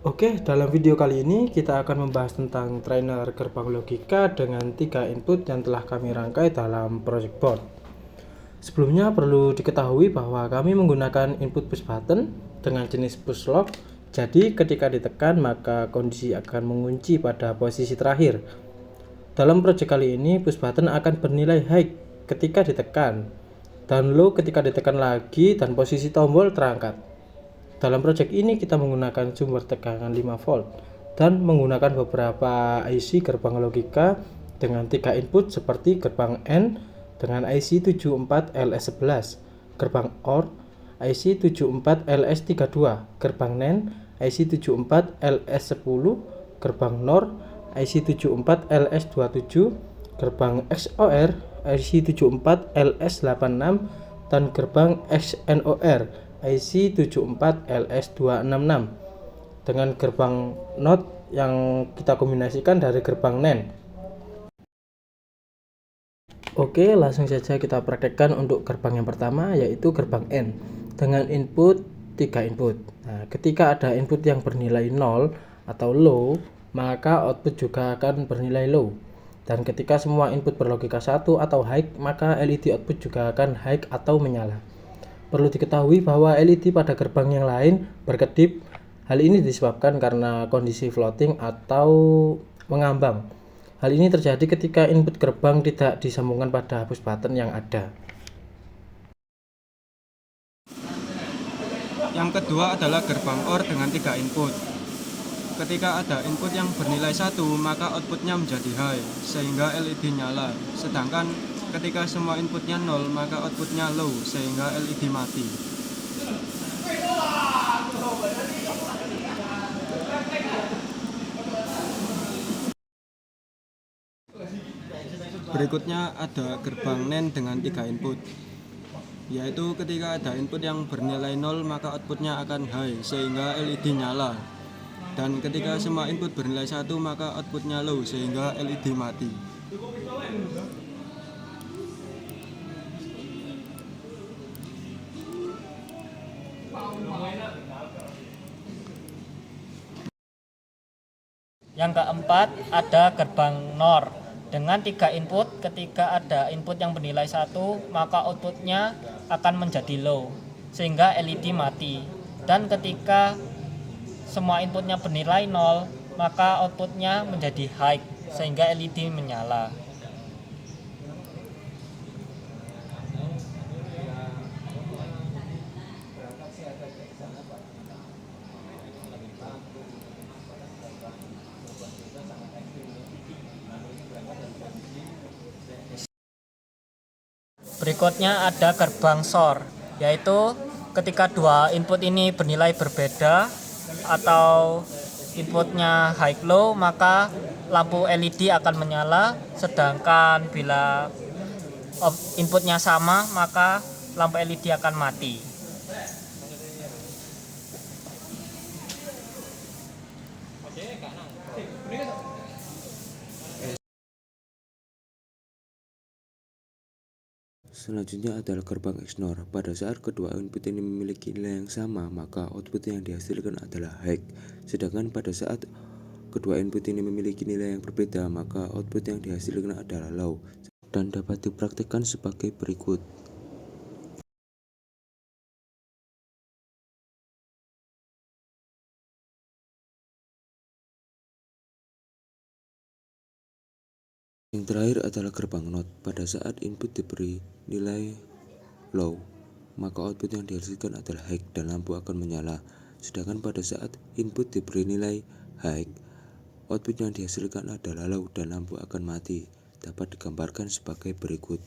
Oke, dalam video kali ini kita akan membahas tentang trainer gerbang logika dengan 3 input yang telah kami rangkai dalam project board. Sebelumnya perlu diketahui bahwa kami menggunakan input push button dengan jenis push lock. Jadi ketika ditekan maka kondisi akan mengunci pada posisi terakhir. Dalam project kali ini push button akan bernilai high ketika ditekan dan low ketika ditekan lagi dan posisi tombol terangkat. Dalam project ini kita menggunakan sumber tegangan 5 volt dan menggunakan beberapa IC gerbang logika dengan 3 input seperti gerbang N dengan IC 74LS11, gerbang OR IC 74LS32, gerbang NAND IC 74LS10, gerbang NOR IC 74LS27, gerbang XOR IC 74LS86 dan gerbang XNOR IC 74LS266 dengan gerbang NOT yang kita kombinasikan dari gerbang NAND. Oke, langsung saja kita praktekkan untuk gerbang yang pertama, yaitu gerbang N dengan input 3 input. Nah, ketika ada input yang bernilai 0 atau low, maka output juga akan bernilai low. Dan ketika semua input berlogika 1 atau high, maka LED output juga akan high atau menyala. Perlu diketahui bahwa LED pada gerbang yang lain berkedip. Hal ini disebabkan karena kondisi floating atau mengambang. Hal ini terjadi ketika input gerbang tidak disambungkan pada push button yang ada. Yang kedua adalah gerbang OR dengan 3 input. Ketika ada input yang bernilai 1, maka outputnya menjadi high, sehingga LED nyala. Sedangkan ketika semua inputnya 0, maka outputnya low, sehingga LED mati. Berikutnya ada gerbang NAND dengan 3 input, yaitu ketika ada input yang bernilai 0, maka outputnya akan high, sehingga LED nyala. Dan ketika semua input bernilai 1, maka outputnya low, sehingga LED mati. Yang keempat ada gerbang NOR dengan 3 input. Ketika ada input yang bernilai 1, maka outputnya akan menjadi low, sehingga LED mati. Dan ketika semua inputnya bernilai 0, maka outputnya menjadi high, sehingga LED menyala. Berikutnya ada gerbang SOR, yaitu ketika dua input ini bernilai berbeda atau inputnya high low, maka lampu LED akan menyala. Sedangkan bila inputnya sama, maka lampu LED akan mati. Selanjutnya adalah gerbang XNOR. Pada saat kedua input ini memiliki nilai yang sama, maka output yang dihasilkan adalah high. Sedangkan pada saat kedua input ini memiliki nilai yang berbeda, maka output yang dihasilkan adalah low. Dan dapat dipraktikkan sebagai berikut. Yang terakhir adalah gerbang NOT. Pada saat input diberi nilai low, maka output yang dihasilkan adalah high dan lampu akan menyala. Sedangkan pada saat input diberi nilai high, output yang dihasilkan adalah low dan lampu akan mati. Dapat digambarkan sebagai berikut.